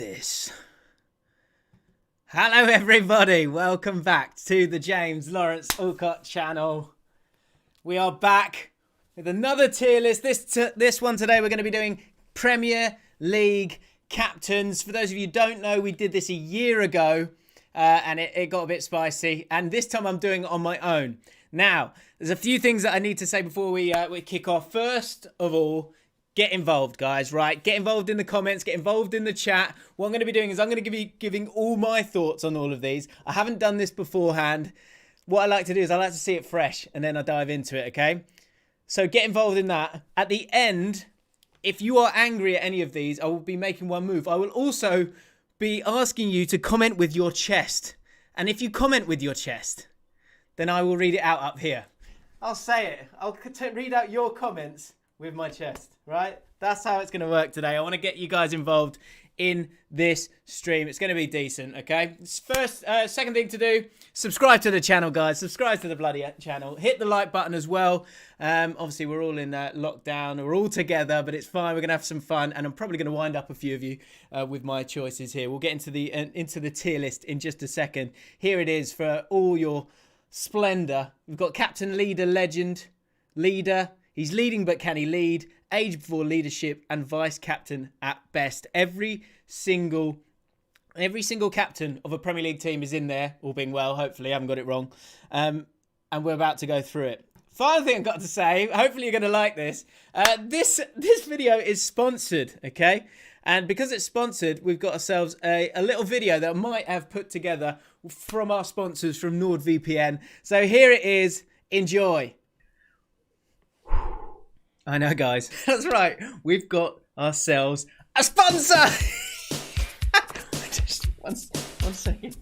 this. Hello everybody, welcome back to the James Lawrence Allcott channel. We are back with another tier list. This one today we're going to be doing Premier League captains. For those of you who don't know, we did this a year ago and it got a bit spicy, and this time I'm doing it on my own. Now, there's a few things that I need to say before we kick off. First of all, get involved, guys, right? Get involved in the comments, get involved in the chat. What I'm going to be doing is I'm going to be giving all my thoughts on all of these. I haven't done this beforehand. What I like to do is I like to see it fresh and then I dive into it, okay? So get involved in that. At the end, if you are angry at any of these, I will be making one move. I will also be asking you to comment with your chest. And if you comment with your chest, then I will read it out up here. I'll say it. I'll read out your comments with my chest, right? That's how it's going to work today. I want to get you guys involved in this stream. It's going to be decent, okay? Second thing to do, subscribe to the channel, guys. Subscribe to the bloody channel. Hit the like button as well. Obviously, we're all in lockdown. We're all together, but it's fine. We're going to have some fun, and I'm probably going to wind up a few of you with my choices here. We'll get into the tier list in just a second. Here it is for all your splendor. We've got captain, leader, legend, leader. He's leading, but can he lead? Age before leadership, and vice captain at best. Every single captain of a Premier League team is in there, all being well. Hopefully, I haven't got it wrong. And we're about to go through it. Final thing I've got to say, hopefully you're going to like this. This video is sponsored, okay? And because it's sponsored, we've got ourselves a little video that I might have put together from our sponsors from NordVPN. So here it is. Enjoy. I know, guys. That's right. We've got ourselves a sponsor. Just one second.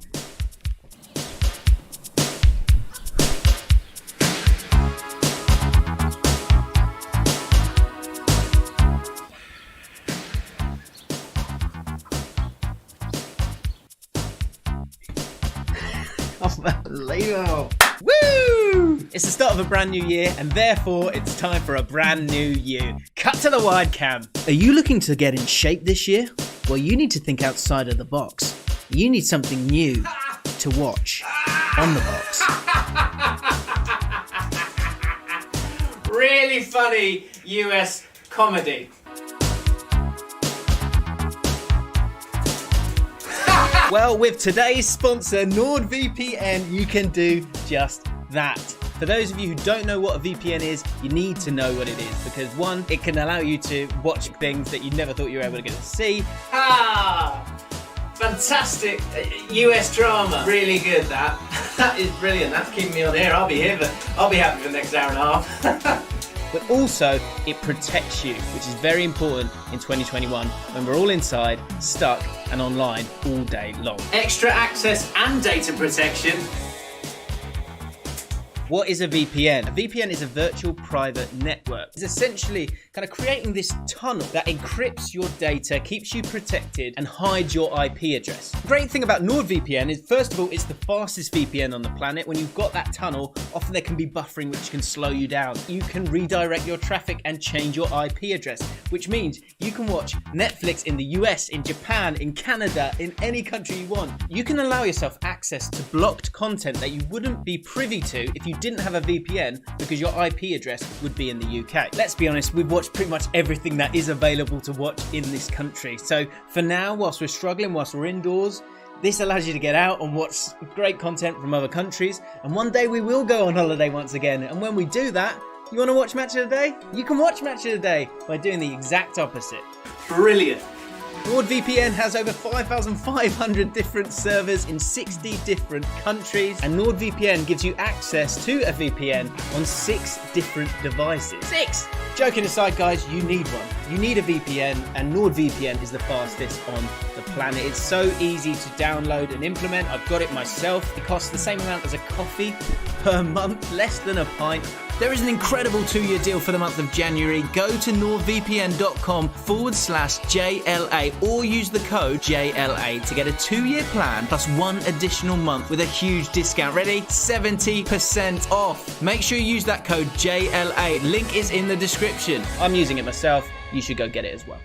Unbelievable. Woo! It's the start of a brand new year, and therefore it's time for a brand new you. Cut to the wide cam. Are you looking to get in shape this year? Well, you need to think outside of the box. You need something new to watch on the box. Really funny US comedy. Well, with today's sponsor, NordVPN, you can do just that. For those of you who don't know what a VPN is, you need to know what it is, because one, it can allow you to watch things that you never thought you were able to get to see. Fantastic US drama. Really good, that. That is brilliant. That's keeping me on here. I'll be happy for the next hour and a half. But also, it protects you, which is very important in 2021 when we're all inside, stuck and online all day long. Extra access and data protection. What is a VPN? A VPN is a virtual private network. It's essentially kind of creating this tunnel that encrypts your data, keeps you protected, and hides your IP address. The great thing about NordVPN is, first of all, it's the fastest VPN on the planet. When you've got that tunnel, often there can be buffering which can slow you down. You can redirect your traffic and change your IP address, which means you can watch Netflix in the US, in Japan, in Canada, in any country you want. You can allow yourself access to blocked content that you wouldn't be privy to if you didn't have a VPN, because your IP address would be in the UK. Let's be honest, we've watched pretty much everything that is available to watch in this country. So for now, whilst we're struggling, whilst we're indoors, this allows you to get out and watch great content from other countries. And one day we will go on holiday once again. And when we do that, you want to watch Match of the Day? You can watch Match of the Day by doing the exact opposite. Brilliant. NordVPN has over 5,500 different servers in 60 different countries, and NordVPN gives you access to a VPN on 6 different devices. 6! Joking aside, guys, you need one. You need a VPN, and NordVPN is the fastest on the planet. It's so easy to download and implement. I've got it myself. It costs the same amount as a coffee per month, less than a pint. There is an incredible 2-year deal for the month of January. Go to nordvpn.com/JLA or use the code JLA to get a 2-year plan plus 1 additional month with a huge discount. Ready? 70% off. Make sure you use that code JLA. Link is in the description. I'm using it myself. You should go get it as well.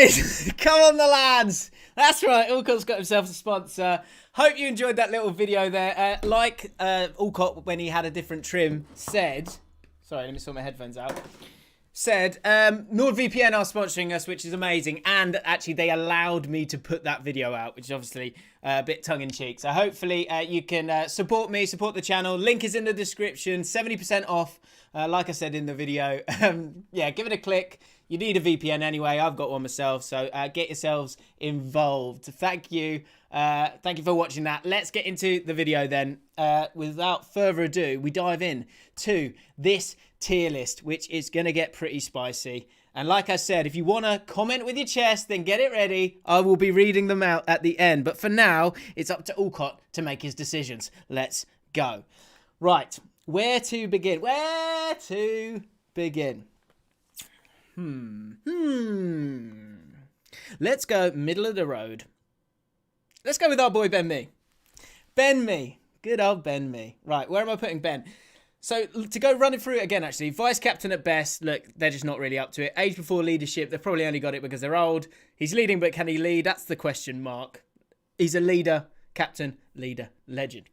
is. Come on, the lads. That's right. Allcott's got himself a sponsor. Hope you enjoyed that little video there. Allcott, when he had a different trim, said... Sorry, let me sort my headphones out. Said, NordVPN are sponsoring us, which is amazing. And actually, they allowed me to put that video out, which is obviously a bit tongue-in-cheek. So hopefully you can support me, support the channel. Link is in the description. 70% off, like I said in the video. Yeah, give it a click. You need a VPN anyway. I've got one myself. So get yourselves involved. Thank you. Thank you for watching that. Let's get into the video then. Without further ado, we dive in to this tier list, which is going to get pretty spicy. And like I said, if you want to comment with your chest, then get it ready. I will be reading them out at the end. But for now, it's up to Allcott to make his decisions. Let's go. Right. Where to begin? Where to begin? Let's go middle of the road. Let's go with our boy Ben Mee. Ben Mee. Good old Ben Mee. Right, where am I putting Ben? So, to go running through it again, actually. Vice captain at best. Look, they're just not really up to it. Age before leadership. They've probably only got it because they're old. He's leading, but can he lead? That's the question mark. He's a leader, captain, leader, legend.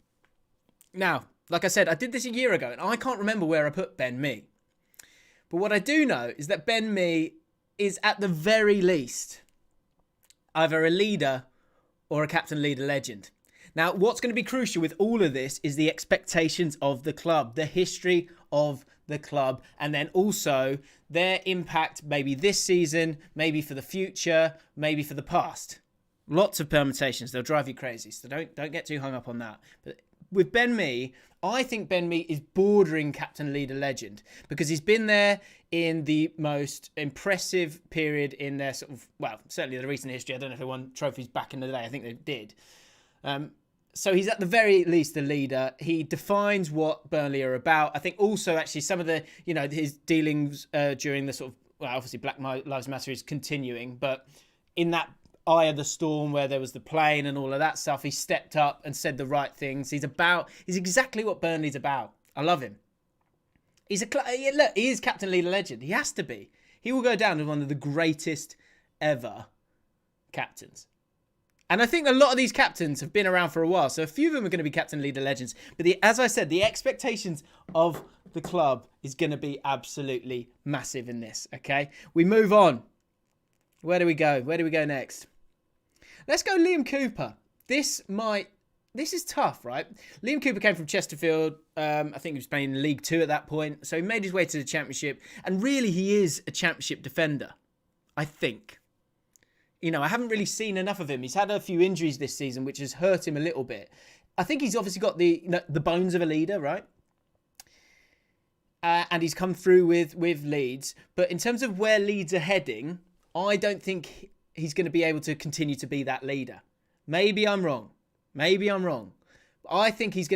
Now, like I said, I did this a year ago, and I can't remember where I put Ben Mee. But what I do know is that Ben Mee is, at the very least, either a leader or a captain, leader, legend. Now, what's going to be crucial with all of this is the expectations of the club, the history of the club, and then also their impact maybe this season, maybe for the future, maybe for the past. Lots of permutations. They'll drive you crazy, so don't get too hung up on that. But with Ben Mee, I think Ben Mee is bordering captain, leader, legend because he's been there in the most impressive period in their sort of, well, certainly the recent history. I don't know if they won trophies back in the day. I think they did. So he's at the very least the leader. He defines what Burnley are about. I think also actually some of the, his dealings during the sort of, well, obviously Black Lives Matter is continuing, but in that eye of the storm where there was the plane and all of that stuff, he stepped up and said the right things. He's exactly what Burnley's about. I love him. Look, he is captain, leader, legend. He has to be. He will go down as one of the greatest ever captains. And I think a lot of these captains have been around for a while. So a few of them are going to be captain, leader, legends. But as I said, the expectations of the club is going to be absolutely massive in this. Okay, we move on. Where do we go? Where do we go next? Let's go Liam Cooper. This is tough, right? Liam Cooper came from Chesterfield. I think he was playing in League 2 at that point. So he made his way to the Championship. And really, he is a Championship defender, I think. I haven't really seen enough of him. He's had a few injuries this season, which has hurt him a little bit. I think he's obviously got the bones of a leader, right? And he's come through with Leeds. But in terms of where Leeds are heading, I don't think he's going to be able to continue to be that leader. Maybe I'm wrong. I think he's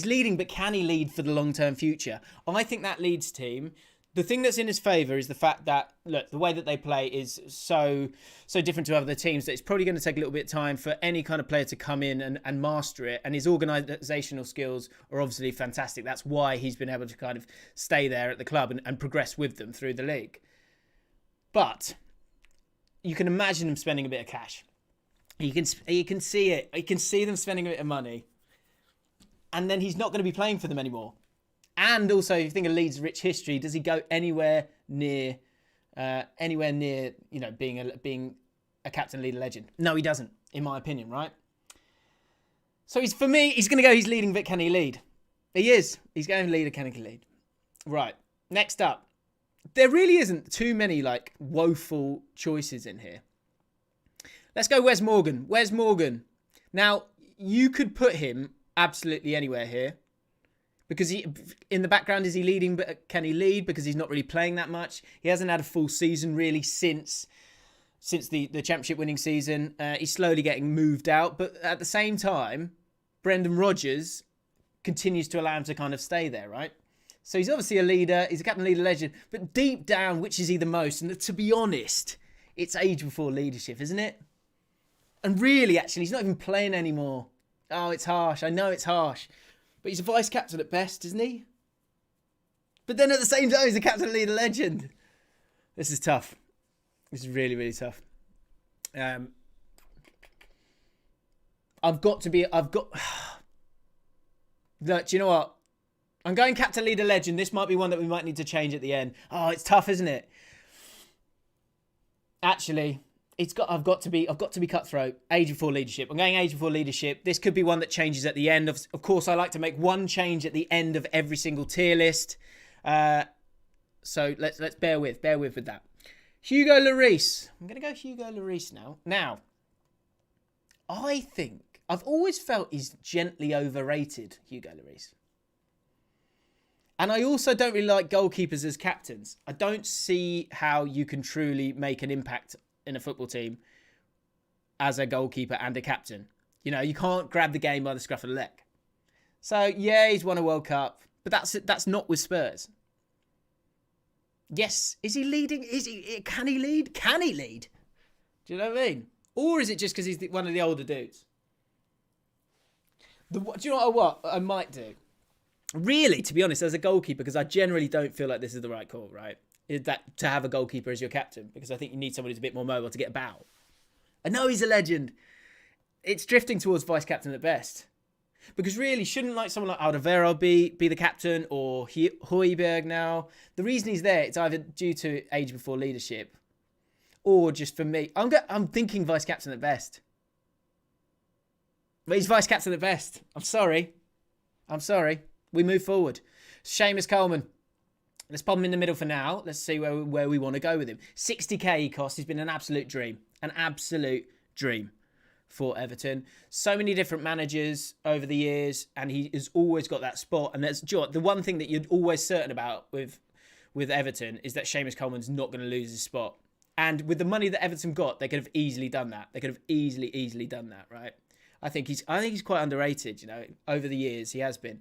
leading, but can he lead for the long-term future? I think that Leeds team, the thing that's in his favour is the fact that, look, the way that they play is so different to other teams that it's probably going to take a little bit of time for any kind of player to come in and master it. And his organisational skills are obviously fantastic. That's why he's been able to kind of stay there at the club and progress with them through the league. But you can imagine him spending a bit of cash. You can see it. You can see them spending a bit of money. And then he's not going to be playing for them anymore. And also, if you think of Leeds' rich history, does he go anywhere near being a captain, leader, legend? No, he doesn't, in my opinion, right? So for me, he's going to go, he's leading, but can he lead? He is. He's going to lead, can he lead? Right. Next up. There really isn't too many, woeful choices in here. Let's go Wes Morgan. Wes Morgan. Now, you could put him absolutely anywhere here. Because in the background, is he leading? But can he lead? Because he's not really playing that much. He hasn't had a full season really since the Championship winning season. He's slowly getting moved out. But at the same time, Brendan Rodgers continues to allow him to kind of stay there, right? So he's obviously a leader. He's a captain, leader, legend. But deep down, which is he the most? And to be honest, it's age before leadership, isn't it? And really, actually, he's not even playing anymore. Oh, it's harsh. I know it's harsh. But he's a vice captain at best, isn't he? But then at the same time, he's a captain, leader, legend. This is tough. This is really, really tough. I've got... Look, do you know what? I'm going captain, leader, legend. This might be one that we might need to change at the end. Oh, it's tough, isn't it? Actually, I've got to be cutthroat. Age before leadership. I'm going age before leadership. This could be one that changes at the end. Of course, I like to make one change at the end of every single tier list. So let's bear with that. Hugo Laurice. I'm going to go Hugo Laurice now. Now, I think I've always felt he's gently overrated, Hugo Laurice. And I also don't really like goalkeepers as captains. I don't see how you can truly make an impact in a football team as a goalkeeper and a captain. You know, you can't grab the game by the scruff of the leg. So, yeah, he's won a World Cup, but that's not with Spurs. Yes, is he leading? Can he lead? Can he lead? Do you know what I mean? Or is it just because he's one of the older dudes? Do you know what I might do? Really, to be honest, as a goalkeeper, because I generally don't feel like this is the right call, right? Is that to have a goalkeeper as your captain? Because I think you need somebody who's a bit more mobile to get about. I know he's a legend. It's drifting towards vice captain at best. Because really, shouldn't like someone like Alderweireld be the captain, or Højbjerg now? The reason he's there, it's either due to age before leadership, or just for me. I'm thinking vice captain at best. But he's vice captain at best. I'm sorry. We move forward. Sheamus Coleman. Let's pop him in the middle for now. Let's see where we want to go with him. 60k he cost. He's been an absolute dream. An absolute dream for Everton. So many different managers over the years, and he has always got that spot. And the one thing that you're always certain about with Everton is that Sheamus Coleman's not going to lose his spot. And with the money that Everton got, they could have easily done that. They could have easily done that, right? I think he's quite underrated, you know. Over the years, he has been.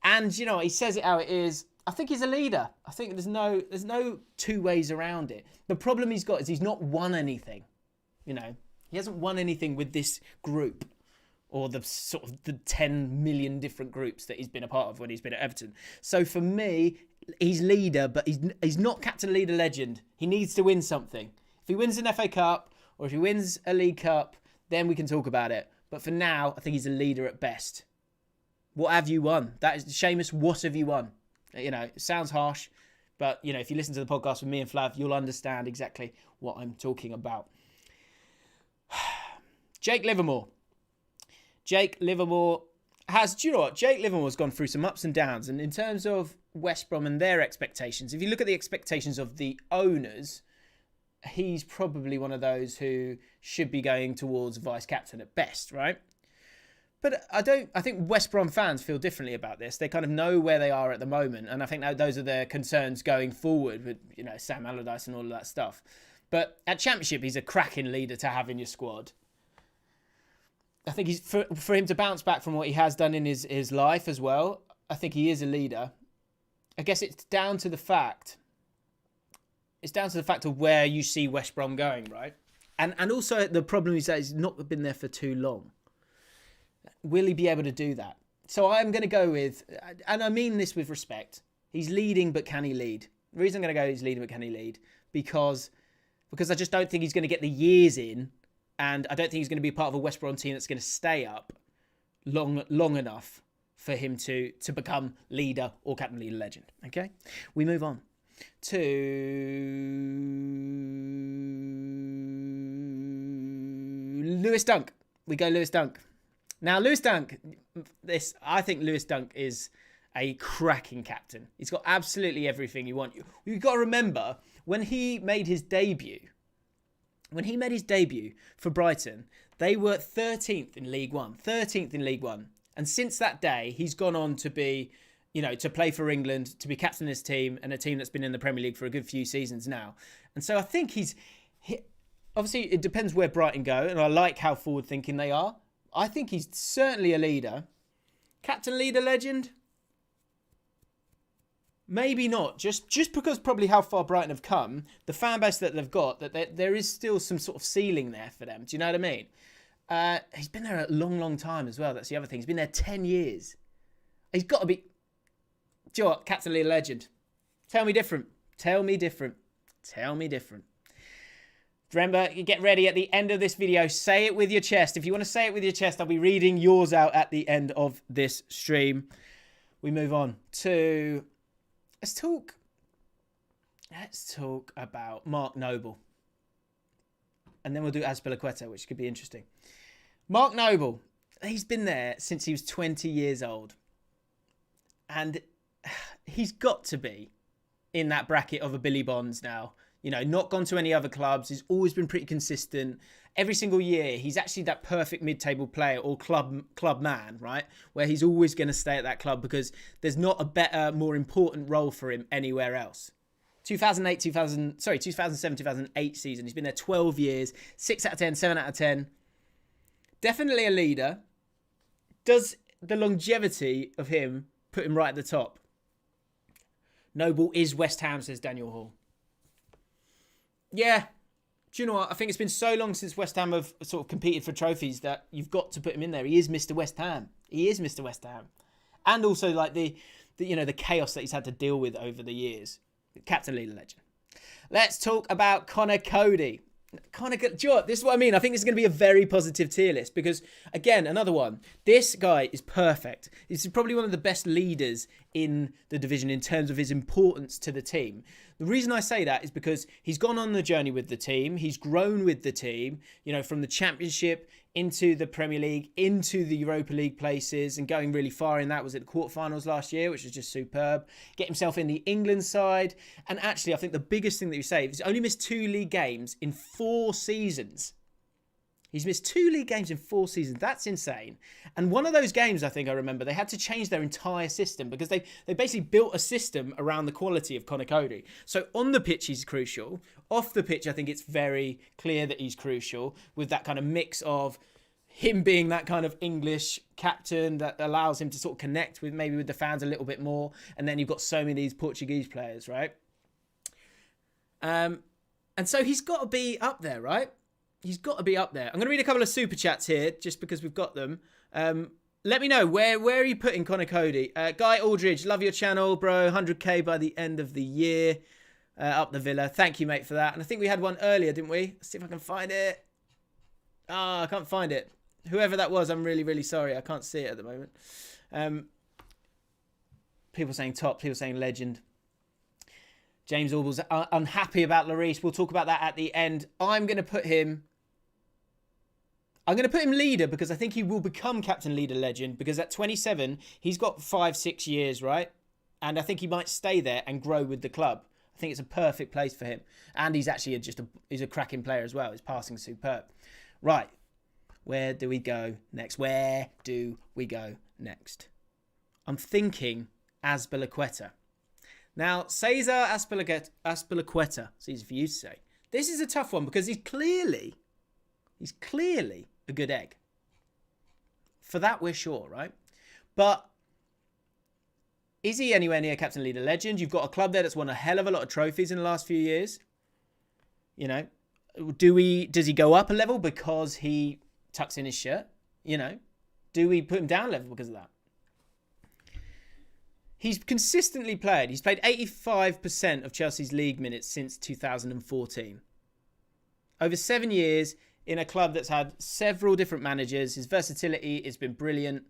And, you know, he says it how it is. I think he's a leader. I think there's no two ways around it. The problem he's got is he's not won anything. You know, he hasn't won anything with this group, or the sort of the 10 million different groups that he's been a part of when he's been at Everton. So for me, he's leader, but he's not captain, leader, legend. He needs to win something. If he wins an FA Cup, or if he wins a League Cup, then we can talk about it. But for now, I think he's a leader at best. What have you won? That is, Sheamus, what have you won? You know, it sounds harsh, but, you know, if you listen to the podcast with me and Flav, you'll understand exactly what I'm talking about. Jake Livermore. Jake Livermore has, do you know what? Jake Livermore's gone through some ups and downs. And in terms of West Brom and their expectations, if you look at the expectations of the owners, he's probably one of those who should be going towards vice captain at best, right? But I think West Brom fans feel differently about this. They kind of know where they are at the moment. And I think that those are their concerns going forward with, you know, Sam Allardyce and all of that stuff. But at Championship, he's a cracking leader to have in your squad. I think he's for him to bounce back from what he has done in his life as well. I think he is a leader. I guess it's down to the fact. It's down to the fact of where you see West Brom going, right? And also the problem is that he's not been there for too long. Will he be able to do that? So I'm going to go with, and I mean this with respect, he's leading, but can he lead? The reason I'm going to go he's leading, but can he lead? Because I just don't think he's going to get the years in, and I don't think he's going to be part of a West Brom team that's going to stay up long enough for him to become leader or captain, leader, legend. Okay? We move on to Lewis Dunk. We go Lewis Dunk. Now, Lewis Dunk, I think Lewis Dunk is a cracking captain. He's got absolutely everything you want. You've got to remember, when he made his debut for Brighton, they were 13th in League One. 13th in League One. And since that day, he's gone on to be, you know, to play for England, to be captain of this team, and a team that's been in the Premier League for a good few seasons now. And so I think obviously, it depends where Brighton go, and I like how forward-thinking they are. I think he's certainly a leader. Captain, leader, legend? Maybe not. Just because probably how far Brighton have come, the fan base that they've got, that there is still some sort of ceiling there for them. Do you know what I mean? He's been there a long, long time as well. That's the other thing. He's been there 10 years. He's got to be... Do you know what? Captain, leader, legend. Tell me different. Tell me different. Tell me different. Remember, you get ready at the end of this video. Say it with your chest. If you want to say it with your chest, I'll be reading yours out at the end of this stream. We move on to... Let's talk about Mark Noble. And then we'll do Azpilicueta, which could be interesting. Mark Noble, he's been there since he was 20 years old. And he's got to be in that bracket of a Billy Bonds now. You know, not gone to any other clubs. He's always been pretty consistent. Every single year, he's actually that perfect mid-table player or club man, right? Where he's always going to stay at that club because there's not a better, more important role for him anywhere else. 2007, 2008 season. He's been there 12 years, 6 out of 10, 7 out of 10. Definitely a leader. Does the longevity of him put him right at the top? Noble is West Ham, says Daniel Hall. Yeah. Do you know what? I think it's been so long since West Ham have sort of competed for trophies that you've got to put him in there. He is Mr. West Ham. He is Mr. West Ham. And also like the chaos that he's had to deal with over the years. Captain, leader, legend. Let's talk about Cody. Do you know what? This is what I mean. I think this is going to be a very positive tier list because, again, another one. This guy is perfect. He's probably one of the best leaders in the division in terms of his importance to the team. The reason I say that is because he's gone on the journey with the team. He's grown with the team, you know, from the Championship into the Premier League, into the Europa League places and going really far in that. Was at the quarterfinals last year, which was just superb. Get himself in the England side. And actually, I think the biggest thing that you say is he's only missed 2 league games in 4 seasons. He's missed 2 league games in 4 seasons. That's insane. And one of those games, I think I remember, they had to change their entire system because they basically built a system around the quality of Cody. So on the pitch, he's crucial. Off the pitch, I think it's very clear that he's crucial with that kind of mix of him being that kind of English captain that allows him to sort of connect with maybe with the fans a little bit more. And then you've got so many of these Portuguese players, right? And so he's got to be up there, right? He's got to be up there. I'm going to read a couple of super chats here just because we've got them. Let me know, where are you putting Cody? Guy Aldridge, love your channel, bro. 100k by the end of the year. Up the Villa. Thank you, mate, for that. And I think we had one earlier, didn't we? Let's see if I can find it. I can't find it. Whoever that was, I'm really, really sorry. I can't see it at the moment. People saying top, people saying legend. James Orble's unhappy about Laurice. We'll talk about that at the end. I'm going to put him leader because I think he will become captain, leader, legend because at 27, he's got 5-6 years, right? And I think he might stay there and grow with the club. I think it's a perfect place for him. And he's actually he's a cracking player as well. His passing is superb. Right. Where do we go next? I'm thinking Azpilicueta. Now, Cesar Azpilicueta, it's easy for you to say. This is a tough one because he's clearly a good egg. For that, we're sure, right? But is he anywhere near captain, leader, legend? You've got a club there that's won a hell of a lot of trophies in the last few years. You know, does he go up a level because he tucks in his shirt? You know, do we put him down a level because of that? He's consistently played. He's played 85% of Chelsea's league minutes since 2014. Over 7 years in a club that's had several different managers. His versatility has been brilliant.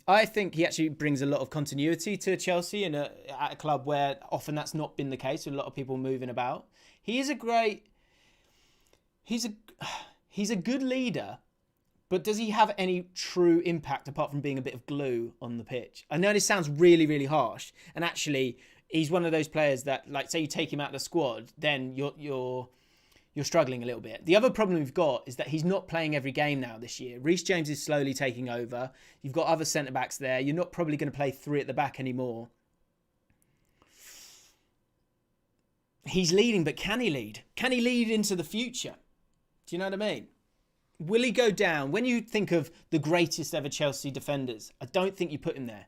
I think he actually brings a lot of continuity to Chelsea at a club where often that's not been the case with a lot of people moving about. He's a good leader. But does he have any true impact apart from being a bit of glue on the pitch? I know this sounds really, really harsh. And actually, he's one of those players that, like, say you take him out of the squad, then you're struggling a little bit. The other problem we've got is that he's not playing every game now this year. Reece James is slowly taking over. You've got other centre-backs there. You're not probably going to play 3 at the back anymore. He's leading, but can he lead? Can he lead into the future? Do you know what I mean? Will he go down? When you think of the greatest ever Chelsea defenders, I don't think you put him there.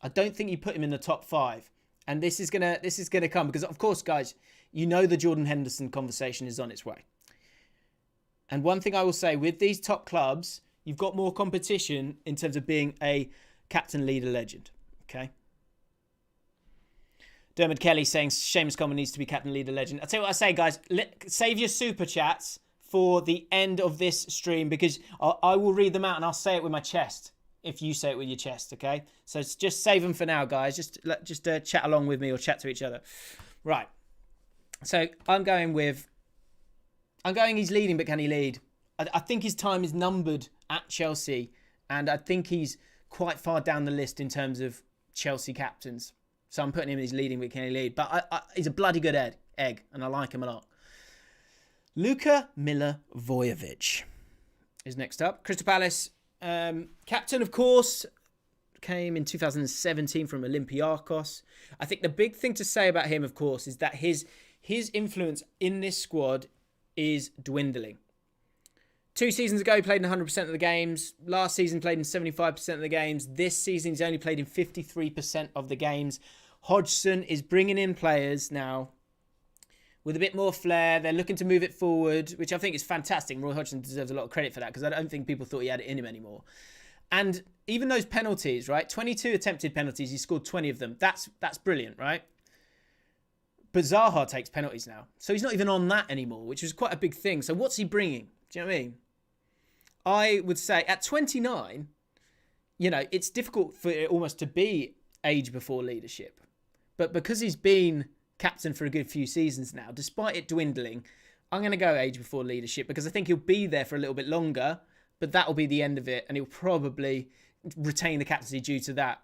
I don't think you put him in the top 5. And this is gonna come because, of course, guys, you know the Jordan Henderson conversation is on its way. And one thing I will say, with these top clubs, you've got more competition in terms of being a captain, leader, legend. Okay? Dermot Kelly saying Sheamus Coleman needs to be captain, leader, legend. I'll tell you what I say, guys. Save your super chats for the end of this stream, because I will read them out and I'll say it with my chest if you say it with your chest, okay? So just save them for now, guys. Just chat along with me or chat to each other. Right. So I'm going he's leading, but can he lead? I think his time is numbered at Chelsea, and I think he's quite far down the list in terms of Chelsea captains. So I'm putting him in his leading, but can he lead? But he's a bloody good egg, and I like him a lot. Luka Milivojevic is next up. Crystal Palace captain, of course, came in 2017 from Olympiacos. I think the big thing to say about him, of course, is that his influence in this squad is dwindling. 2 seasons ago, he played in 100% of the games. Last season, played in 75% of the games. This season, he's only played in 53% of the games. Hodgson is bringing in players now with a bit more flair. They're looking to move it forward, which I think is fantastic. Roy Hodgson deserves a lot of credit for that, because I don't think people thought he had it in him anymore. And even those penalties, right? 22 attempted penalties. He scored 20 of them. That's brilliant, right? But Zaha takes penalties now. So he's not even on that anymore, which was quite a big thing. So what's he bringing? Do you know what I mean? I would say at 29, it's difficult for it almost to be age before leadership. But because he's been captain for a good few seasons now, despite it dwindling, I'm going to go age before leadership, because I think he'll be there for a little bit longer, but that'll be the end of it, and he'll probably retain the captaincy due to that.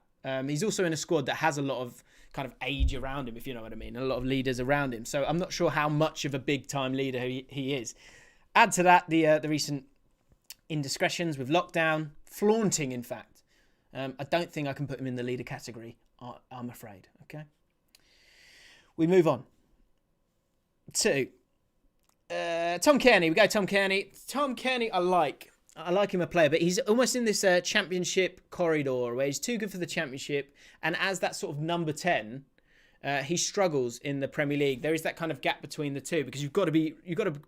He's also in a squad that has a lot of kind of age around him, if you know what I mean, and a lot of leaders around him. So I'm not sure how much of a big-time leader he is. Add to that the recent indiscretions with lockdown, flaunting, in fact. I don't think I can put him in the leader category, I'm afraid, okay? We move on to Tom Kearney. We go Tom Kearney. Tom Kearney, I like him a player, but he's almost in this championship corridor where he's too good for the championship, and as that sort of number 10, he struggles in the Premier League. There is that kind of gap between the two, because you've got to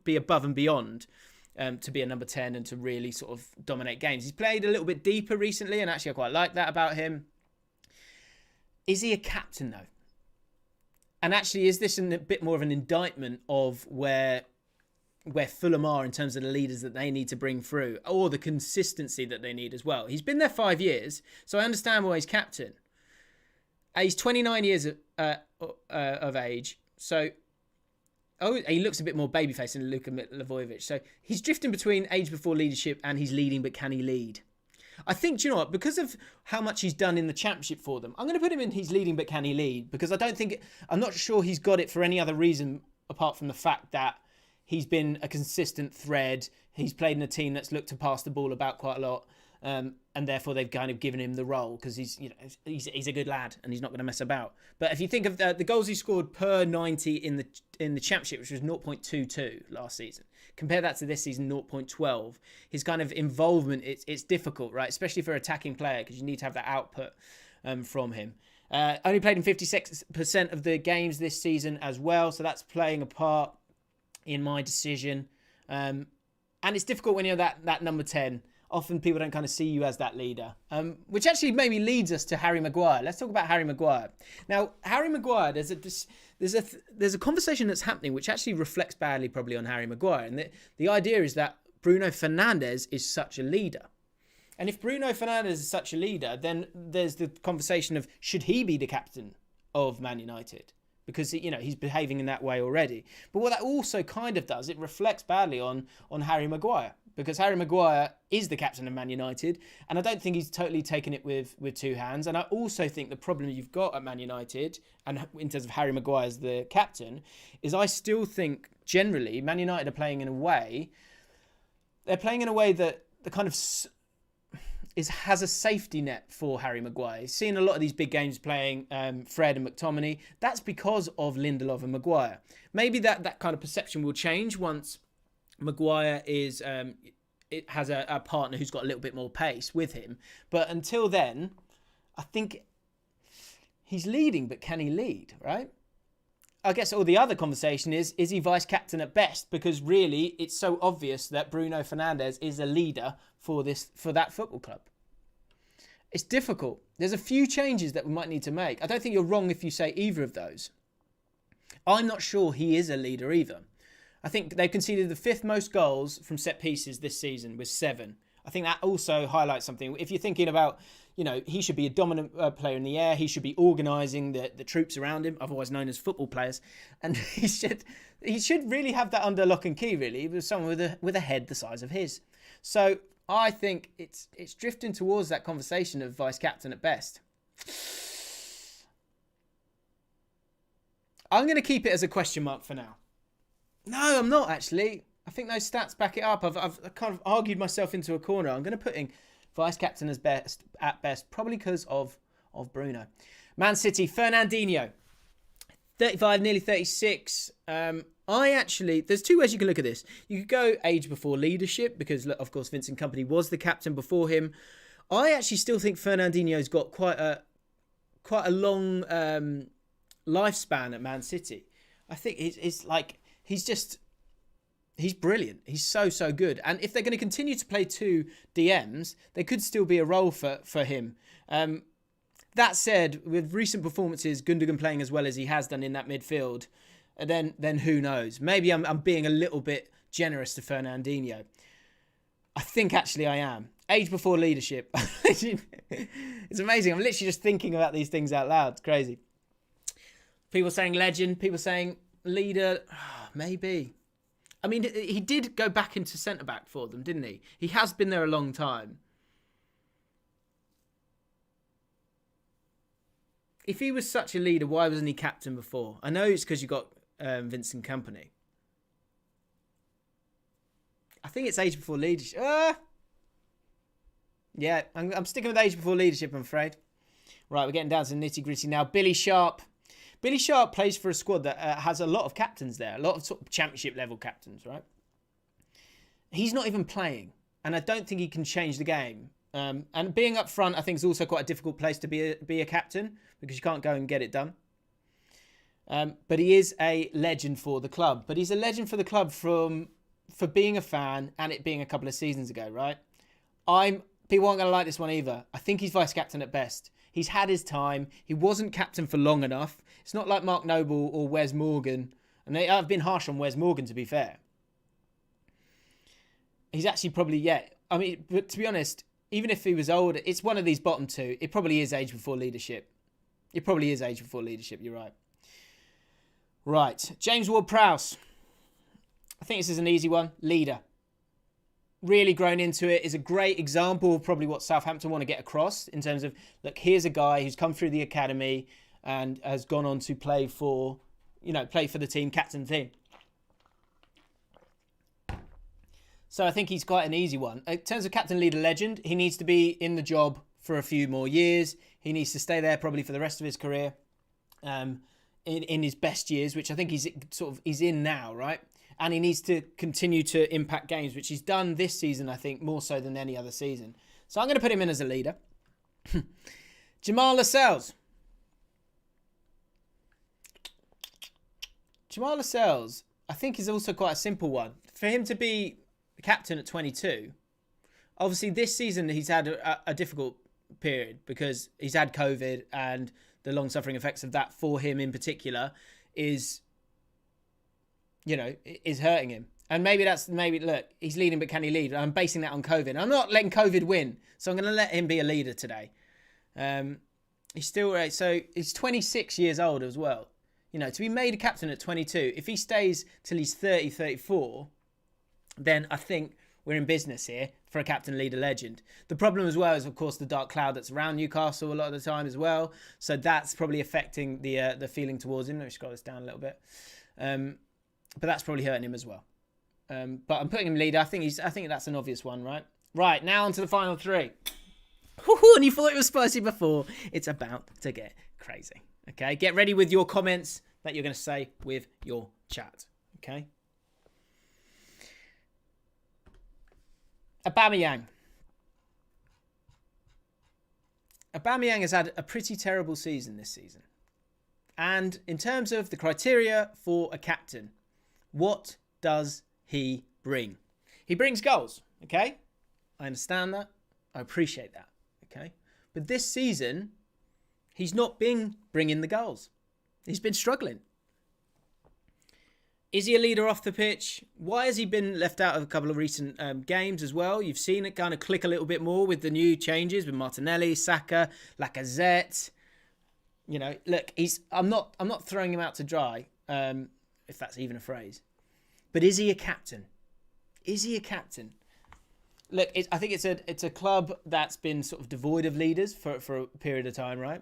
be above and beyond to be a number 10 and to really sort of dominate games. He's played a little bit deeper recently, and actually I quite like that about him. Is he a captain though? And actually, is this a bit more of an indictment of where Fulham are in terms of the leaders that they need to bring through, or the consistency that they need as well? He's been there 5 years, so I understand why he's captain. He's 29 years of age, so he looks a bit more babyface than Luka Milivojevic. So he's drifting between age before leadership and he's leading, but can he lead? I think, do you know what? Because of how much he's done in the championship for them, I'm going to put him in he's leading, but can he lead? Because I'm not sure he's got it for any other reason apart from the fact that he's been a consistent thread. He's played in a team that's looked to pass the ball about quite a lot. And therefore they've kind of given him the role because he's a good lad and he's not going to mess about. But if you think of the goals he scored per 90 in the championship, which was 0.22 last season, compare that to this season, 0.12. His kind of involvement, it's difficult, right? Especially for an attacking player, because you need to have that output from him. Only played in 56% of the games this season as well, so that's playing a part in my decision. And it's difficult when you're that number 10. Often people don't kind of see you as that leader, which actually maybe leads us to Harry Maguire. Let's talk about Harry Maguire. Now, Harry Maguire, there's a conversation that's happening which actually reflects badly probably on Harry Maguire. And the idea is that Bruno Fernandes is such a leader. And if Bruno Fernandes is such a leader, then there's the conversation of should he be the captain of Man United? Because he's behaving in that way already. But what that also kind of does, it reflects badly on Harry Maguire. Because Harry Maguire is the captain of Man United, and I don't think he's totally taken it with two hands. And I also think the problem you've got at Man United, and in terms of Harry Maguire as the captain, is I still think generally Man United are playing in a way that the kind of has a safety net for Harry Maguire. Seeing a lot of these big games playing Fred and McTominay, that's because of Lindelof and Maguire. Maybe that kind of perception will change once Maguire has a partner who's got a little bit more pace with him. But until then, I think he's leading, but can he lead, right? I guess all the other conversation is he vice captain at best? Because really, it's so obvious that Bruno Fernandes is a leader for that football club. It's difficult. There's a few changes that we might need to make. I don't think you're wrong if you say either of those. I'm not sure he is a leader either. I think they've conceded the 5th most goals from set pieces this season with 7. I think that also highlights something. If you're thinking about, he should be a dominant player in the air. He should be organising the troops around him, otherwise known as football players. And he should really have that under lock and key, really, with someone with a head the size of his. So I think it's drifting towards that conversation of vice captain at best. I'm going to keep it as a question mark for now. No, I'm not actually. I think those stats back it up. I've kind of argued myself into a corner. I'm going to put in vice captain at best, probably because of Bruno. Man City, Fernandinho, 35, nearly 36. There's 2 ways you can look at this. You could go age before leadership because, of course, Vincent Kompany was the captain before him. I actually still think Fernandinho's got quite a long lifespan at Man City. I think he's brilliant. He's so good. And if they're going to continue to play 2 DMs, there could still be a role for him. That said, with recent performances, Gundogan playing as well as he has done in that midfield, then who knows? Maybe I'm being a little bit generous to Fernandinho. I think actually I am. Age before leadership. It's amazing. I'm literally just thinking about these things out loud. It's crazy. People saying legend. People saying leader. Maybe. I mean, he did go back into centre-back for them, didn't he? He has been there a long time. If he was such a leader, why wasn't he captain before? I know it's because you got Vincent Kompany. I think it's age before leadership. Yeah, I'm sticking with age before leadership, I'm afraid. Right, we're getting down to the nitty-gritty now. Billy Sharp. Billy Sharp plays for a squad that has a lot of captains there. A lot of sort of championship-level captains, right? He's not even playing. And I don't think he can change the game. And being up front, I think, is also quite a difficult place to be a captain because you can't go and get it done. But he is a legend for the club. But he's a legend for the club for being a fan and it being a couple of seasons ago, right? People aren't going to like this one either. I think he's vice-captain at best. He's had his time. He wasn't captain for long enough. It's not like Mark Noble or Wes Morgan. And I've been harsh on Wes Morgan, to be fair. He's actually probably, but to be honest, even if he was older, it's one of these bottom 2. It probably is age before leadership. You're right. Right. James Ward-Prowse. I think this is an easy one. Leader. Really grown into it, is a great example of probably what Southampton want to get across in terms of, look, here's a guy who's come through the academy and has gone on to play for the team, captain the team. So I think he's quite an easy one. In terms of captain, leader, legend, he needs to be in the job for a few more years. He needs to stay there probably for the rest of his career, in his best years, which I think he's in now, right? And he needs to continue to impact games, which he's done this season, I think, more so than any other season. So I'm going to put him in as a leader. Jamal Lascelles. Jamal Lascelles, I think, is also quite a simple one. For him to be the captain at 22, obviously this season he's had a difficult period because he's had COVID and the long-suffering effects of that for him in particular is hurting him. And look, he's leading, but can he lead? I'm basing that on COVID. I'm not letting COVID win, so I'm going to let him be a leader today. He's still, so he's 26 years old as well. To be made a captain at 22, if he stays till he's 30, 34, then I think we're in business here for a captain, leader, legend. The problem as well is, of course, the dark cloud that's around Newcastle a lot of the time as well. So that's probably affecting the feeling towards him. Let me scroll this down a little bit. But that's probably hurting him as well. But I'm putting him leader. I think that's an obvious one, right? Right, now on to the final 3. And you thought it was spicy before. It's about to get crazy. Okay, get ready with your comments that you're going to say with your chat. Okay. Aubameyang. Aubameyang has had a pretty terrible season this season. And in terms of the criteria for a captain, what does he bring? He brings goals, okay? I understand that. I appreciate that, okay? But this season, he's not been bringing the goals. He's been struggling. Is he a leader off the pitch? Why has he been left out of a couple of recent games as well? You've seen it kind of click a little bit more with the new changes with Martinelli, Saka, Lacazette. You know, look, I'm not throwing him out to dry, if that's even a phrase. But is he a captain? Is he a captain? Look, I think it's a club that's been sort of devoid of leaders for a period of time, right?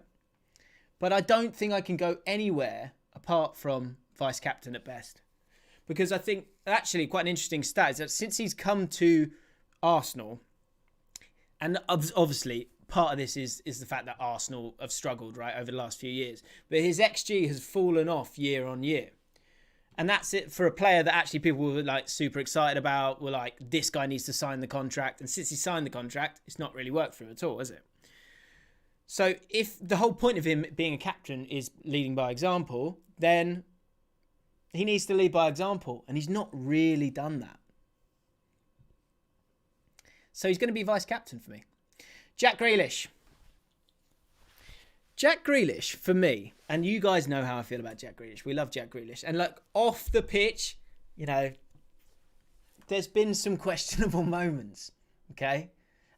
But I don't think I can go anywhere apart from vice captain at best. Because I think, actually, quite an interesting stat is that since he's come to Arsenal, and obviously part of this is the fact that Arsenal have struggled, right, over the last few years. But his XG has fallen off year on year. And that's it for a player that actually people were like super excited about, were like, this guy needs to sign the contract. And since he signed the contract, it's not really worked for him at all, has it? So if the whole point of him being a captain is leading by example, then he needs to lead by example. And he's not really done that. So he's going to be vice captain for me. Jack Grealish. Jack Grealish, for me, and you guys know how I feel about Jack Grealish. We love Jack Grealish. And like off the pitch, you know, there's been some questionable moments, okay?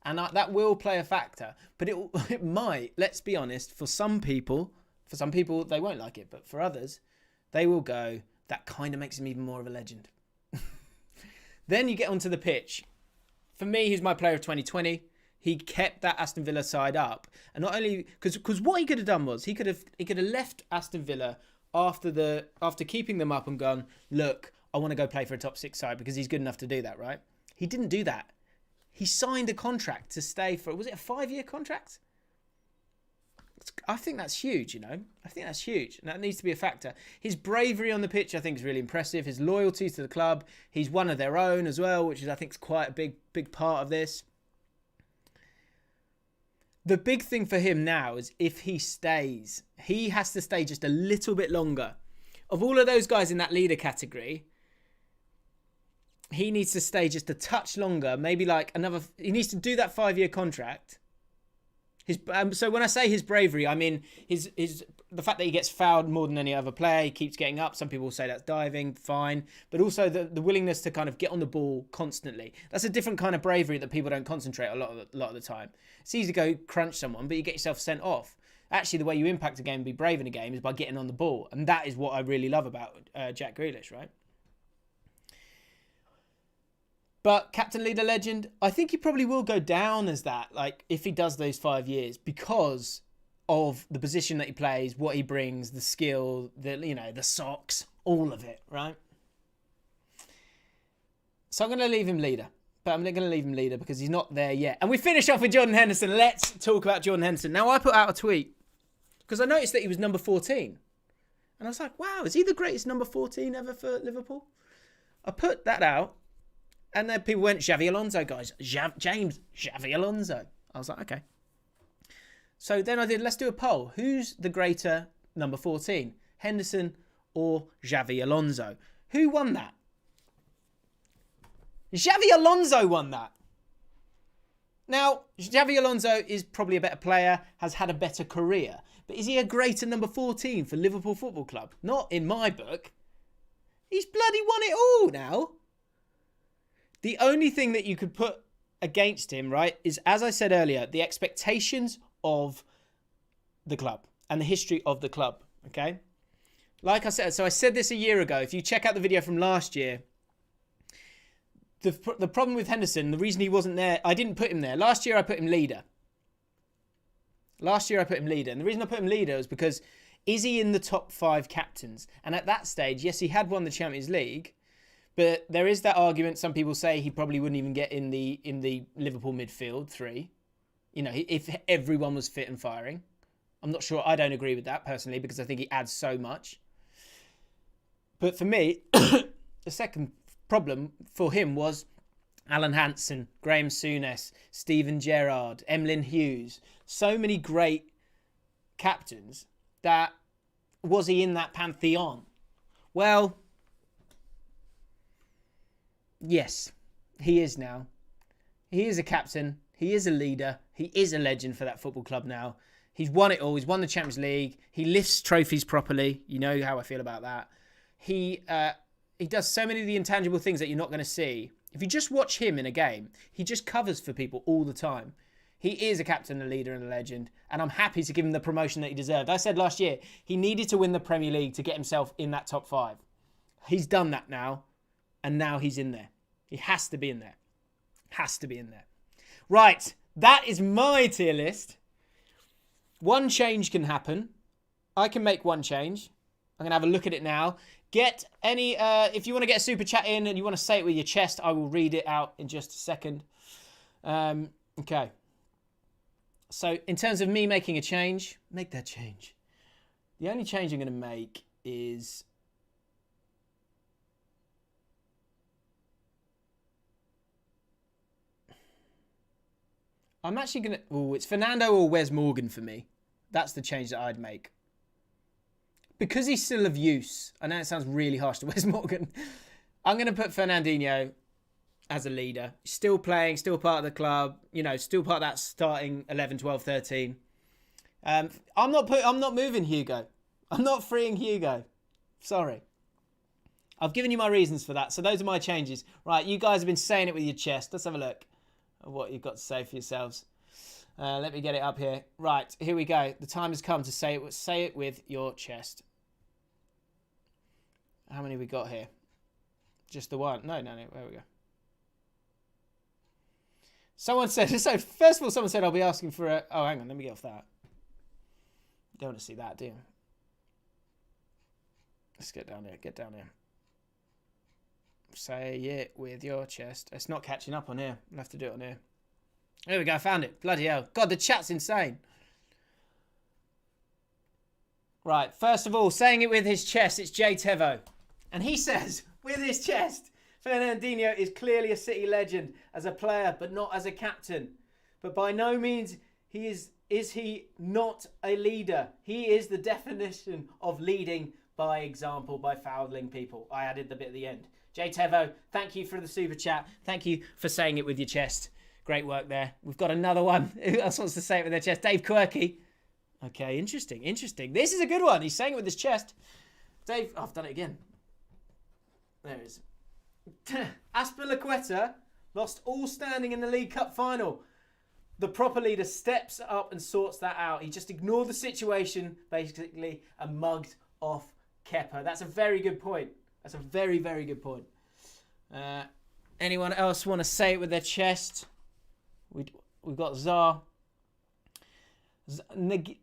And that will play a factor. But it might, let's be honest, for some people, they won't like it. But for others, they will go, that kind of makes him even more of a legend. Then you get onto the pitch. For me, he's my player of 2020. He kept that Aston Villa side up, and not only because what he could have done was he could have left Aston Villa after keeping them up and gone, look, I want to go play for a top 6 side because he's good enough to do that, right? He didn't do that. He signed a contract to stay for, was it a 5-year contract? I think that's huge, you know. I think that's huge, and that needs to be a factor. His bravery on the pitch, I think, is really impressive. His loyalty to the club, he's one of their own as well, which is, I think, is quite a big part of this. The big thing for him now is if he stays, he has to stay just a little bit longer. Of all of those guys in that leader category, he needs to stay just a touch longer. Maybe like he needs to do that 5-year contract. So when I say his bravery, I mean the fact that he gets fouled more than any other player. He keeps getting up. Some people say that's diving, fine. But also the willingness to kind of get on the ball constantly. That's a different kind of bravery that people don't concentrate a lot of the time. It's easy to go crunch someone, but you get yourself sent off. Actually, the way you impact a game and be brave in a game is by getting on the ball. And that is what I really love about Jack Grealish, right? But captain, leader, legend, I think he probably will go down as that, like if he does those 5 years, because of the position that he plays, what he brings, the skill, the socks, all of it, right? So I'm going to leave him leader. But I'm going to leave him leader because he's not there yet. And we finish off with Jordan Henderson. Let's talk about Jordan Henderson. Now, I put out a tweet because I noticed that he was number 14. And I was like, wow, is he the greatest number 14 ever for Liverpool? I put that out. And then people went, Xavi Alonso, guys. James Xavi Alonso. I was like, okay. So then I did, let's do a poll. Who's the greater number 14? Henderson or Xavi Alonso? Who won that? Xavi Alonso won that. Now, Xavi Alonso is probably a better player, has had a better career. But is he a greater number 14 for Liverpool Football Club? Not in my book. He's bloody won it all now. The only thing that you could put against him, right, is, as I said earlier, the expectations of the club and the history of the club, okay? Like I said, so I said this a year ago. If you check out the video from last year, the problem with Henderson, the reason he wasn't there, I didn't put him there. Last year, I put him leader. And the reason I put him leader is because, is he in the top 5 captains? And at that stage, yes, he had won the Champions League. But there is that argument. Some people say he probably wouldn't even get in the Liverpool midfield 3. You know, if everyone was fit and firing. I'm not sure. I don't agree with that personally because I think he adds so much. But for me, the second problem for him was Alan Hansen, Graham Souness, Steven Gerrard, Emlyn Hughes. So many great captains that, was he in that pantheon? Well, yes, he is now. He is a captain. He is a leader. He is a legend for that football club now. He's won it all. He's won the Champions League. He lifts trophies properly. You know how I feel about that. He does so many of the intangible things that you're not going to see. If you just watch him in a game, he just covers for people all the time. He is a captain, a leader, and a legend. And I'm happy to give him the promotion that he deserved. I said last year, he needed to win the Premier League to get himself in that top 5. He's done that now. And now he's in there. He has to be in there. Has to be in there. Right. That is my tier list. One change can happen. I can make one change. I'm going to have a look at it now. Get any, if you want to get a super chat in and you want to say it with your chest, I will read it out in just a second. Okay. So in terms of me making a change, make that change. The only change I'm going to make is... I'm actually going to... Oh, it's Fernando or Wes Morgan for me. That's the change that I'd make. Because he's still of use. I know it sounds really harsh to Wes Morgan. I'm going to put Fernandinho as a leader. Still playing, still part of the club. You know, still part of that starting 11, 12, 13. I'm not moving Hugo. I'm not freeing Hugo. Sorry. I've given you my reasons for that. So those are my changes. Right, you guys have been saying it with your chest. Let's have a look at what you've got to say for yourselves. Let me get it up here. Right, here we go. The time has come to say it. Say it with your chest. How many we got here? Just the one. No. There we go. Someone said, so first of all, someone said I'll be asking for a... Oh, hang on. Let me get off that. You don't want to see that, do you? Let's get down here. Get down here. Say it with your chest. It's not catching up on here. I'll have to do it on here. There we go. I found it. Bloody hell. God, the chat's insane. Right. First of all, saying it with his chest, it's Jay Tevo. And he says, with his chest, Fernandinho is clearly a City legend as a player, but not as a captain. But by no means is he not a leader. He is the definition of leading by example, by fouling people. I added the bit at the end. Jay Tevo, thank you for the super chat. Thank you for saying it with your chest. Great work there. We've got another one. Who else wants to say it with their chest? Dave Quirky. Okay, interesting. This is a good one. He's saying it with his chest. Dave, I've done it again. There it is. Azpilicueta lost all standing in the League Cup final. The proper leader steps up and sorts that out. He just ignored the situation, basically, and mugged off Kepa. That's a very good point. That's a very, very good point. Anyone else want to say it with their chest? We've got Zar. Nagiako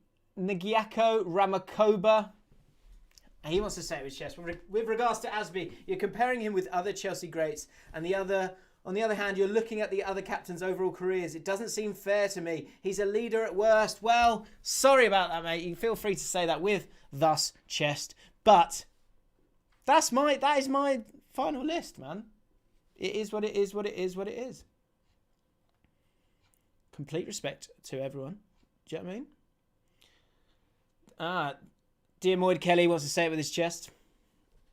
Ramakoba. He wants to say it with his chest. With regards to Asby, you're comparing him with other Chelsea greats, and on the other hand, you're looking at the other captains' overall careers. It doesn't seem fair to me. He's a leader at worst. Well, sorry about that, mate. You feel free to say that with thus chest, but that is my final list, man. It is what it is. What it is. What it is. Complete respect to everyone. Do you know what I mean? Dear Moyd Kelly wants to say it with his chest.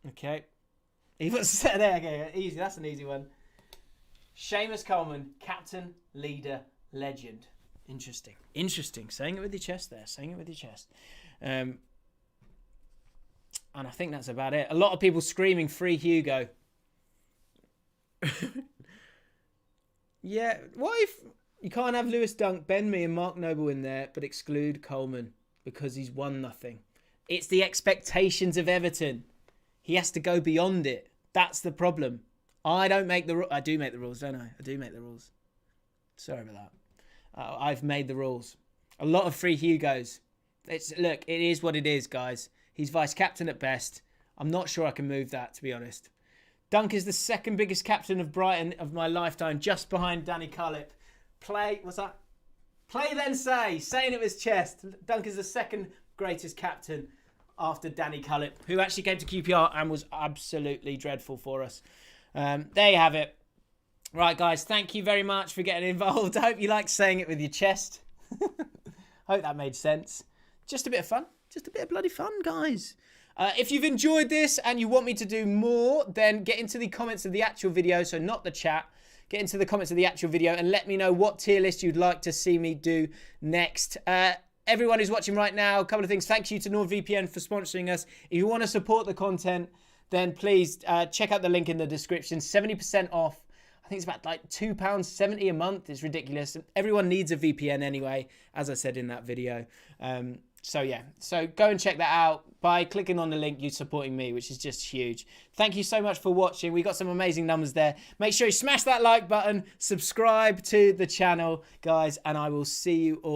Okay. He wants to say it there. Okay, easy. That's an easy one. Sheamus Coleman, captain, leader, legend. Interesting. Saying it with your chest there. Saying it with your chest. And I think that's about it. A lot of people screaming free Hugo. Yeah. What if you can't have Lewis Dunk, Ben Mee and Mark Noble in there, but exclude Coleman because he's won nothing? It's the expectations of Everton. He has to go beyond it. That's the problem. I do make the rules, don't I? I do make the rules. Sorry about that. I've made the rules. A lot of free Hugos. Look, it is what it is, guys. He's vice-captain at best. I'm not sure I can move that, to be honest. Dunk is the second biggest captain of Brighton of my lifetime, just behind Danny Cullip. What's that? Play then say. Saying it with his chest. Dunk is the second greatest captain after Danny Cullip, who actually came to QPR and was absolutely dreadful for us. There you have it. Right, guys, thank you very much for getting involved. I hope you like saying it with your chest. Hope that made sense. Just a bit of fun. Just a bit of bloody fun, guys. If you've enjoyed this and you want me to do more, then get into the comments of the actual video, so not the chat. get into the comments of the actual video and let me know what tier list you'd like to see me do next. Everyone who's watching right now, a couple of things. Thank you to NordVPN for sponsoring us. If you want to support the content, then please check out the link in the description. 70% off. I think it's about like £2.70 a month. It's ridiculous. Everyone needs a VPN anyway, as I said in that video. So yeah, so go and check that out. By clicking on the link, you're supporting me, which is just huge. Thank you so much for watching. We got some amazing numbers there. Make sure you smash that like button, subscribe to the channel, guys, and I will see you all